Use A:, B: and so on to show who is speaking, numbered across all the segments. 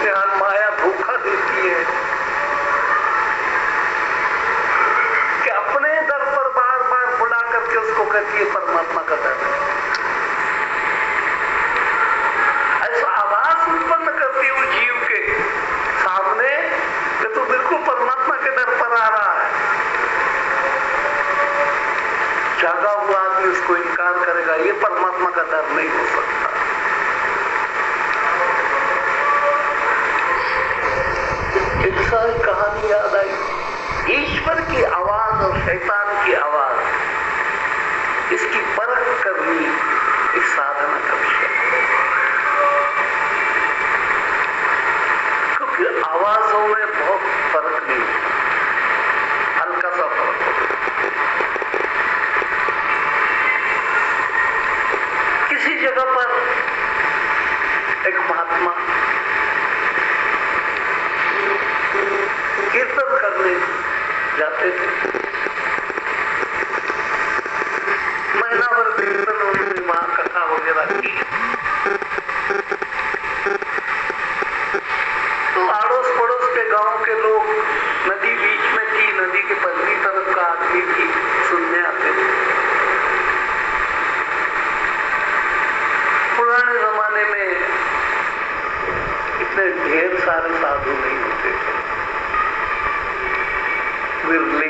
A: हाल माया धोखा देती है कि अपने दर पर बार बार बुला करके उसको कहती है परमात्मा का दर है। ऐसा आभास उत्पन्न करती है उस जीव के सामने कि तू बिल्कुल परमात्मा के दर पर आ रहा है। जागा हुआ आदमी उसको इनकार करेगा, ये परमात्मा का दर नहीं हो सकता। एक कहानी याद आई, ईश्वर की आवाज और शैतान की आवाज, इसकी परख करनी एक साधना का विषय, क्योंकि आवाजों में बहुत फर्क नहीं, हल्का सा फर्क होता। किसी जगह पर एक महात्मा कीर्तन करने जाते थे। महीना भर कीर्तन उन्होंने वहां कथा वगैरह की। तो आड़ोस पड़ोस के गांव के लोग, नदी बीच में थी, नदी के पल्ली तरफ का आदमी भी सुनने आते थे। पुराने जमाने में इतने ढेर सारे साधु नहीं होते थे, विरले।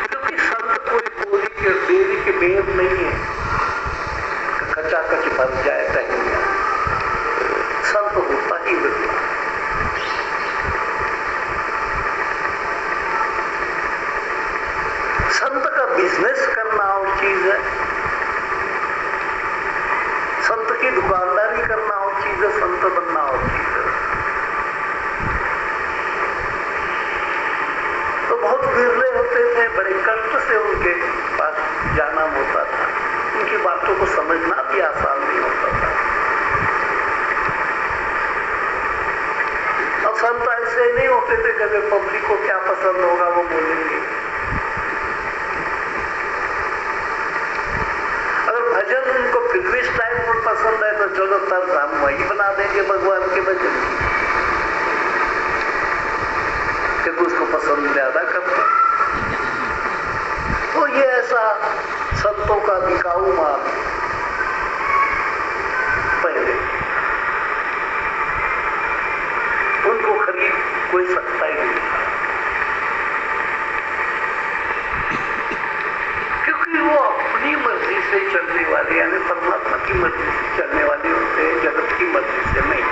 A: क्योंकि संत कोई बोली के डेरी के बेर नहीं है, कचाकच भर जाए कहीं। संत होता ही विरला। संत का बिजनेस करना और चीज है, संत की दुकानदारी करना और चीज है, संत बनना और चीज है। तो बहुत विरले होते थे, बड़े कष्ट से उनके पास जाना होता था, उनकी बातों को समझना भी आसान नहीं होता था। अब संत ऐसे नहीं होते थे कि पब्लिक को क्या पसंद होगा वो बोलेंगे। भजन उनको फिल्मी स्टाइल में पसंद है तो चलो तब हम वही बना देंगे भगवान के भजन की, क्योंकि उसको पसंद ज्यादा करते। तो ये ऐसा संतों का बिकाऊ माल पहले, उनको खरीद कोई सकता ही नहीं था, क्योंकि वो अपनी मर्जी से चलने वाले, यानी परमात्मा की मर्जी से चलने वाले होते हैं, जगत की मर्जी से नहीं।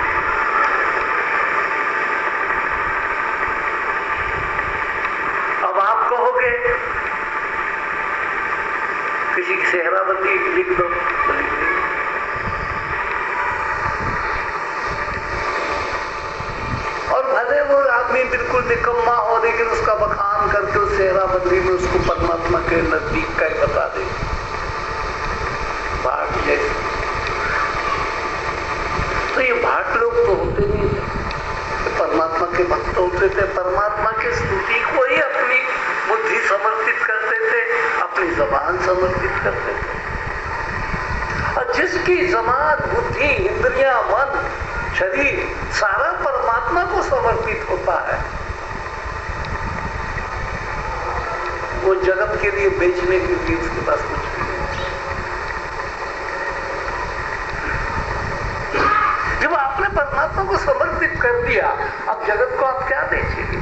A: अब आप कहोगे किसी की सेहराबंदी लिख दो, और भले वो आदमी बिल्कुल निकम्मा हो, लेकिन उसका बखान करके उस सेहराबंदी में उसको परमात्मा के नजदीक का ही बता दे। भाट जैसे, तो ये भाट लोग तो होते नहीं थे, परमात्मा के भक्त होते थे। परमात्मा की स्तुति को ही अपनी बुद्धि समर्पित करते थे, अपनी जबान समर्पित करते थे। और जिसकी जबान, बुद्धि, इंद्रियां, मन, शरीर सारा परमात्मा को समर्पित होता है, वो जगत के लिए बेचने के लिए उसके पास कुछ भी नहीं। जब आपने परमात्मा को समर्पित कर दिया, अब जगत को आप क्या बेचेंगे?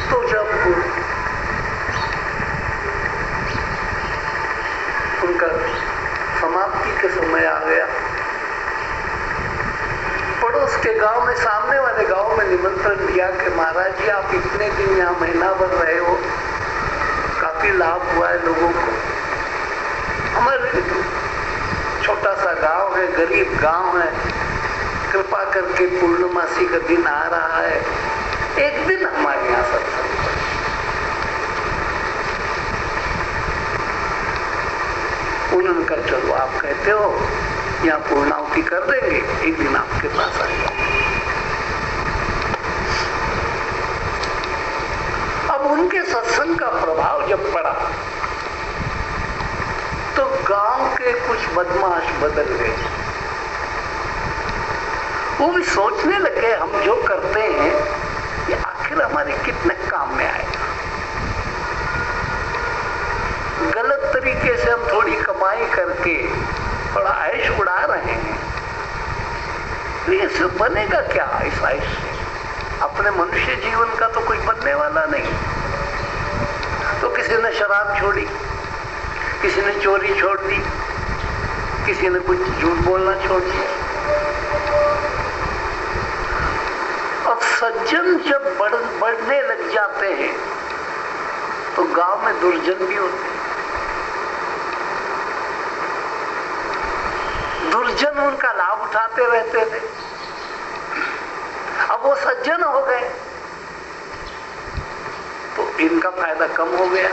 A: तो जब उनका समाप्ति के समय आ गया, पड़ोस के गांव में, सामने वाले गांव में निमंत्रण दिया कि महाराज जी आप इतने दिन यहाँ महीना भर रहे हो, काफी लाभ हुआ है लोगों को। हमारे छोटा सा गांव है, गरीब गांव है, कृपा करके पूर्णमासी का दिन आ रहा है, एक दिन हमारे यहाँ सत्संग करो। उन्होंने कहा चलो आप कहते हो, यहाँ पूर्णाहुति कर देंगे, एक दिन आपके पास आएगा। सत्संग का प्रभाव जब पड़ा तो गांव के कुछ बदमाश बदल गए। वो भी सोचने लगे हम जो करते हैं ये आखिर हमारे कितने काम में आएगा। गलत तरीके से हम थोड़ी कमाई करके थोड़ा ऐश उड़ा रहे हैं, लेकिन इससे बनेगा क्या? इस ऐश से अपने मनुष्य जीवन का तो कुछ बनने वाला नहीं। तो किसी ने शराब छोड़ी, किसी ने चोरी छोड़ दी, किसी ने कुछ झूठ बोलना छोड़ दिया। अब सज्जन जब बढ़ने लग जाते हैं तो गांव में दुर्जन भी होते हैं। दुर्जन उनका लाभ उठाते रहते थे। अब वो सज्जन हो गए तो इनका फायदा कम हो गया।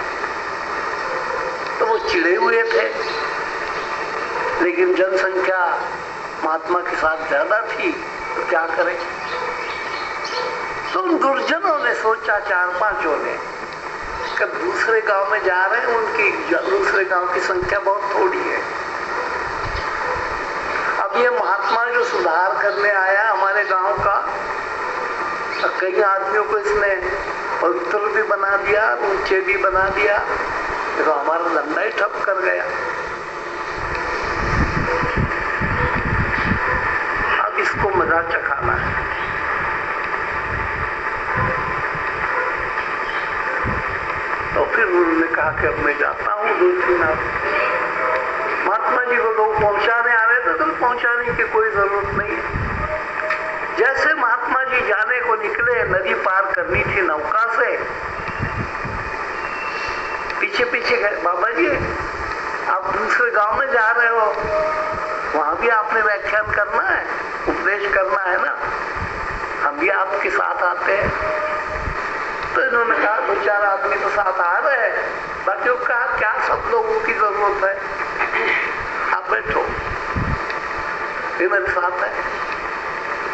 A: तो वो चिढ़े हुए थे, लेकिन जनसंख्या महात्मा के साथ ज्यादा थी तो क्या करें। तो उन दुर्जनों ने सोचा, 4-5 ने, कि दूसरे गांव में जा रहे हैं, उनकी दूसरे गांव की संख्या बहुत थोड़ी है। अब ये महात्मा जो सुधार करने आया हमारे गांव का, कई आदमियों को इसने पवित्र भी बना दिया, ऊंचे भी बना दिया, तो हमारा धंधा ही ठप कर गया। अब इसको मजा चखाना है। तो फिर उन्होंने कहा कि अब मैं जाता हूँ 2-3 आदमी। महात्मा जी को लोग पहुंचाने आ रहे थे तो पहुंचाने की कोई जरूरत नहीं। जैसे महात्मा जी जाने को निकले, नदी पार करनी थी नौका से, पीछे पीछे गए, बाबा जी आप दूसरे गांव में जा रहे हो, वहां भी आपने व्याख्यान करना है, उपदेश करना है ना, हम भी आपके साथ आते हैं। तो इन्होंने कहा 2-4 आदमी तो साथ आ रहे हैं, बाकी वो कहा क्या सब लोगों की जरूरत है, आप बैठो, ये मेरे साथ है।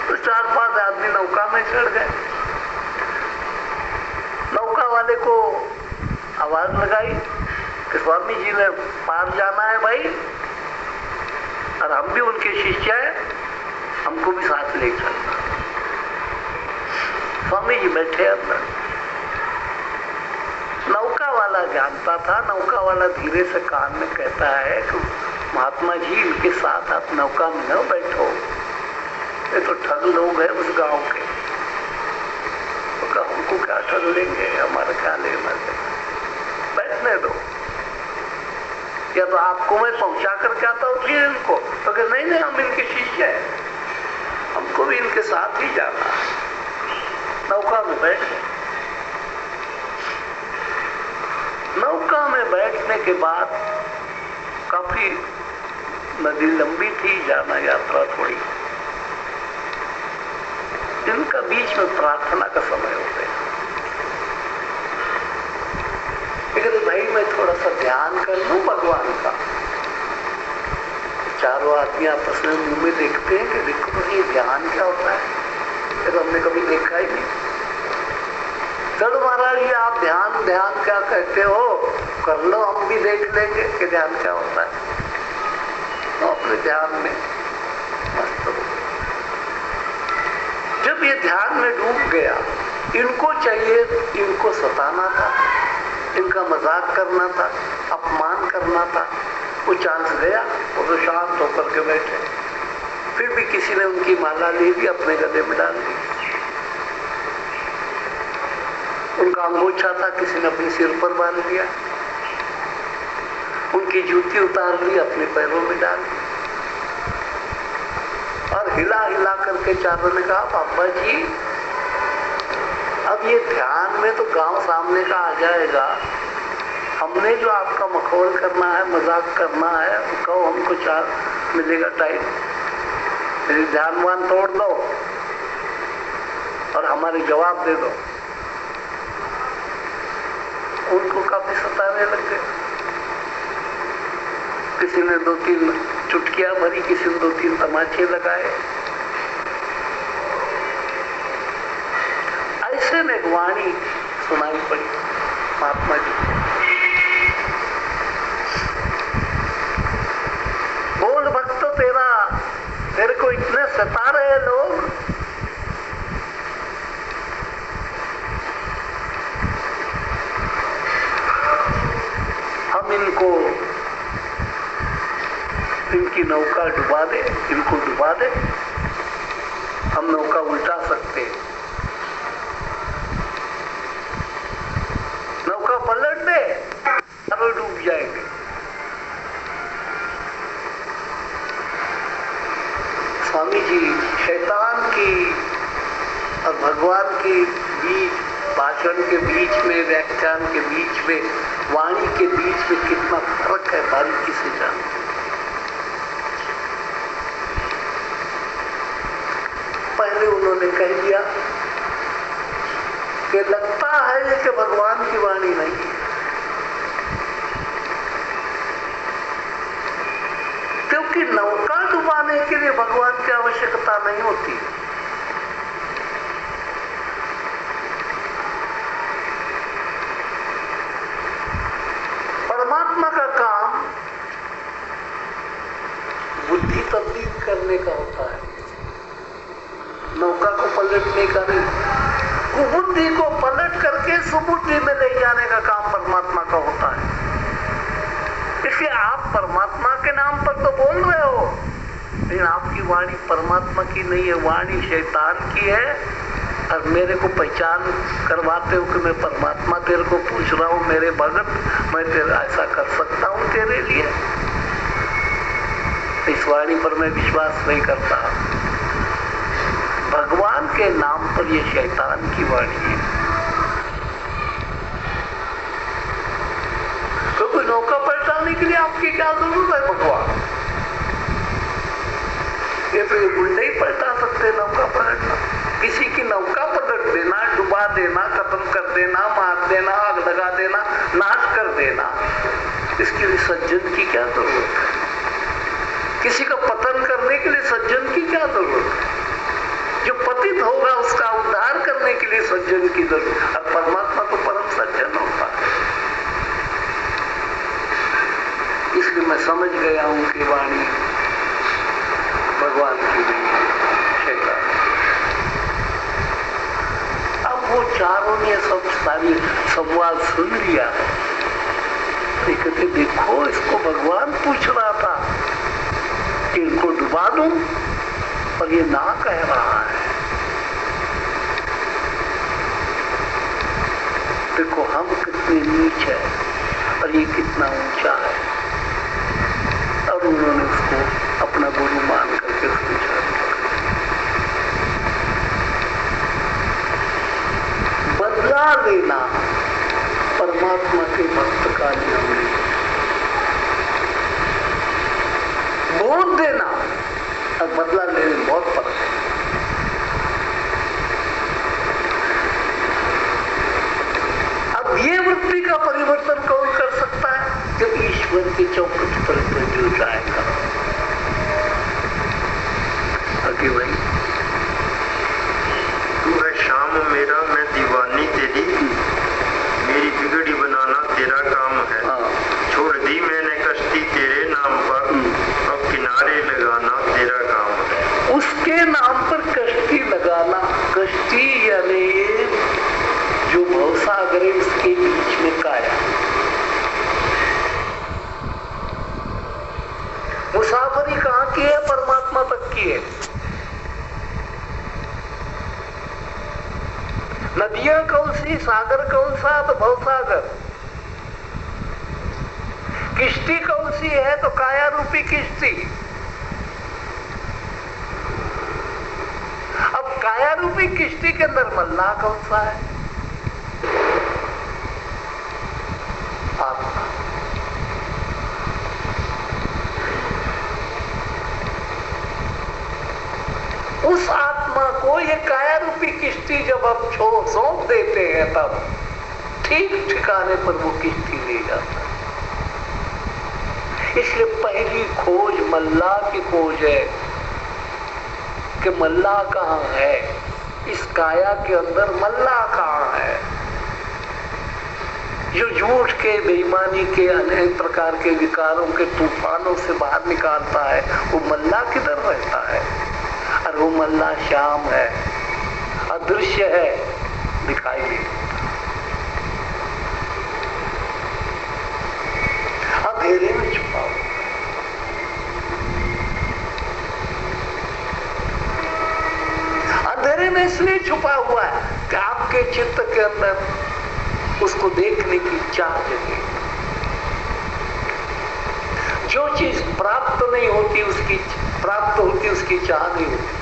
A: तो 4-5 आदमी नौका में चढ़ गए। नौका वाले को आवाज लगाई कि स्वामी जी ने पार जाना है भाई, और हम भी उनके शिष्य हैं, हमको भी साथ ले चलना। स्वामी जी बैठे अंदर। नौका वाला जानता था, नौका वाला धीरे से कान में कहता है कि महात्मा जी इनके साथ आप नौका में न बैठो, ये तो ठग लोग हैं उस गांव के। तो हमको क्या ठग लेंगे, हमारा क्या लेना देना, बैठने दो, या तो आपको मैं पहुंचा करके आता हूँ फिर इनको। तो कि नहीं हम इनके शिष्य हैं, हमको भी इनके साथ ही जाना। नौका में बैठ गए। नौका में बैठने के बाद काफी नदी लंबी थी, जाना यात्रा थोड़ी, इनका बीच में प्रार्थना का समय हो गया। लेकिन भाई मैं थोड़ा सा ध्यान कर लूं भगवान का। चारों आदमी आपस में मुंह में देखते हैं कि देखो तो ये ध्यान क्या होता है, तो हमने कभी देखा ही नहीं। चलो महाराज ये आप ध्यान ध्यान क्या कहते हो, कर लो, हम भी देख लेंगे कि ध्यान क्या होता है। तो अपने ध्यान में मस्त हो। जब ये ध्यान में डूब गया, इनको चाहिए, इनको सताना था, इनका मजाक करना था, अपमान करना था, वो चांस गया। वो तो शांत होकर के बैठे। फिर भी किसी ने उनकी माला ले ली, अपने गले में डाल दी। उनका अंगोछा था, किसी ने अपने सिर पर बांध दिया। उनकी जूती उतार ली, अपने पैरों में डाल दी। और हिला हिला करके चारों ने कहा पापा जी अब ये ध्यान में तो गांव सामने का आ जाएगा, हमने जो आपका मखौल करना है, मजाक करना है, कहो हमको 4 मिलेगा टाइम, मेरी ध्यान तोड़ दो और हमारे जवाब दे दो। उनको काफी सताने लग गए। किसी ने 2-3 चुटकियां भरी, किसी ने 2-3 तमाचे लगाए। ऐसे में वाणी सुनाई पड़ी, महात्मा जी, बोल भक्त तेरा, तेरे को इतने सता रहे लोग, हम इनको, इनकी नौका डुबा दे, इनको डुबा दे, हम नौका उल्टा सकते, नौका पलट दे, सारे डूब जाएंगे। स्वामी जी शैतान की और भगवान के बीच, भाषण के बीच में, व्याख्यान के बीच में, वाणी के बीच में कितना फर्क है बारीकी से जान। पहले उन्होंने कह दिया कि लगता है कि भगवान की वाणी नहीं है, क्योंकि नौका डुबाने के लिए भगवान की आवश्यकता नहीं होती। परमात्मा का काम बुद्धि तब्दील करने का होता है, नौका को पलटने का नहीं। कुबुद्धि को पलट करके सुबुद्धि में ले जाने का काम परमात्मा का होता है। इसलिए आप परमात्मा के नाम पर तो बोल रहे हो, लेकिन आपकी वाणी परमात्मा की नहीं है, वाणी शैतान की है। और मेरे को पहचान करवाते हो कि मैं परमात्मा तेरे को पूछ रहा हूं, मेरे भगत, मैं तेरा ऐसा कर सकता हूं तेरे लिए? इस वाणी पर मैं विश्वास नहीं करता। भगवान के नाम पर यह शैतान की वाणी है। क्योंकि नौका पलटाने के लिए आपकी क्या जरूरत है? भगवान ये तो ये बुढ़े ही पलटा सकते हैं नौका पलटना। किसी की नौका पलट देना, डुबा देना, खत्म कर देना, मार देना, आग लगा देना, नाश कर देना, इसके लिए सज्जन की क्या जरूरत है? किसी का पतन करने के लिए सज्जन की क्या जरूरत है? जो पतित होगा उसका उद्धार करने के लिए सज्जन की जरूरत। और परमात्मा तो परम सज्जन होता है। इसलिए मैं समझ गया हूं कि वाणी भगवान की नहीं है, शैतान। अब वो चारों ने सब सारी संवाद सुन लिया। कहते देखो, इसको भगवान पूछ रहा था कि इनको डुबा दूं, और ये ना कह रहा है। देखो हम कितने नीच है और ये कितना ऊंचा है। और उन्होंने उसको अपना गुरु मान करके उसको छोड़ दिया। बदला लेना परमात्मा के भक्त का नियम नहीं, बोध देना और बदला लेने में बहुत फर्क है। अब ये वृत्ति का परिवर्तन कौन कर सकता है? जब ईश्वर के चौखट पर जो जाएगा। आगे भाई,
B: तू है शाम मेरा, मैं दीवानी तेरी, मेरी बिगड़ी बनाना तेरा काम है। छोड़ दी मैंने कश्ती तेरे नाम पर, अब किनारे लगाना तेरा काम है।
A: उसके नाम पर कश्ती लगाना, कश्ती यानी जो भवसागर है उसके बीच में काया। मुसाफरी कहाँ की है? परमात्मा तक की है। नदियां कौन सी, सागर कौन सा? तो भवसागर। किश्ती कौन सी है? तो काया रूपी किश्ती। अब काया रूपी किश्ती के अंदर मल्लाह कौन सा है? आत्मा। उस आत्मा को ये काया रूपी किश्ती जब आप सौंप देते हैं, तब ठीक ठिकाने पर वो किश्ती ले जाता है। इसलिए पहली खोज मल्लाह की खोज है कि मल्लाह कहाँ है, इस काया के अंदर मल्लाह कहाँ है। जो झूठ के, बेईमानी के, अनेक प्रकार के विकारों के तूफानों से बाहर निकालता है, वो मल्ला किधर रहता है? और वो मल्ला श्याम है, अदृश्य है, दिखाई नहीं, अंधेरे में छुपा हुआ। अंधेरे में इसलिए छुपा हुआ है कि आपके चित्त के अंदर उसको देखने की चाह जगी। जो चीज प्राप्त नहीं होती उसकी प्राप्त होती, उसकी चाह नहीं होती।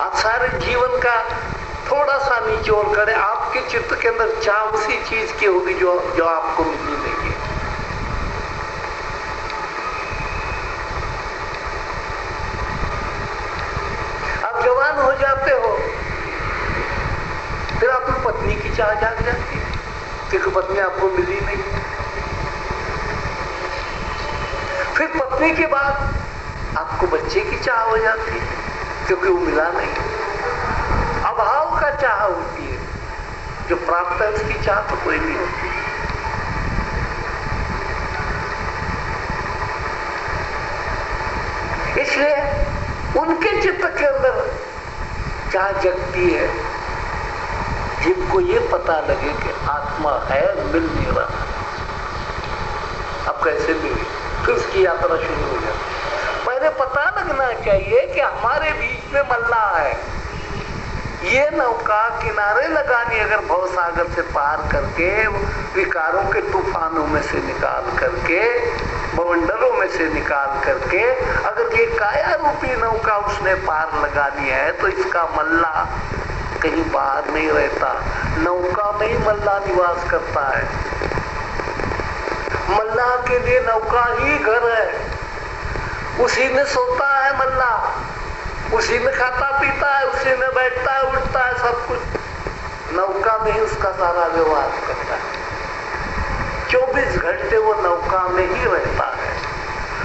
A: आप सारे जीवन का थोड़ा सा निचोड़ करें, आपके चित्त के अंदर चाह उसी चीज की होगी जो आपको मिलनी नहीं है। जवान हो जाते हो, फिर आपकी पत्नी की चाह जाग जाती है, क्योंकि पत्नी आपको मिली नहीं। फिर पत्नी के बाद आपको बच्चे की चाह हो जाती है, क्योंकि वो मिला नहीं। अभाव का चाह होती है, जो प्राप्त है उसकी चाह तो कोई नहीं होती। इसलिए उनके चित्त के अंदर चाह जगती है जिनको ये पता लगे कि आत्मा है, मिल नहीं रहा। अब कैसे मिले? फिर उसकी यात्रा शुरू हो जाती। पहले पता लगना चाहिए कि हमारे बीच में मल्ला है। ये नौका किनारे लगानी, अगर भवसागर से पार करके, विकारों के तूफानों में से निकाल करके, बवंडरों में से निकाल करके, अगर ये काया रूपी नौका उसने पार लगानी है, तो इसका मल्ला कहीं बाहर नहीं रहता, नौका में ही मल्ला निवास करता है। मल्ला के लिए नौका ही घर है, उसी में सोता है मल्ला, उसी में खाता पीता है, उसी में बैठता है, उठता है, सब कुछ नौका में ही उसका सारा व्यवहार करता है। 24 घंटे वो नौका में ही रहता है।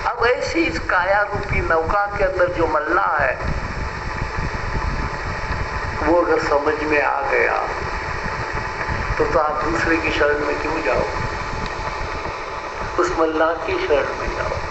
A: अब ऐसी इस काया रूपी नौका के अंदर जो मल्ला है, वो अगर समझ में आ गया तो आप दूसरे की शरण में क्यों जाओ? उस मल्ला की शरण में जाओ।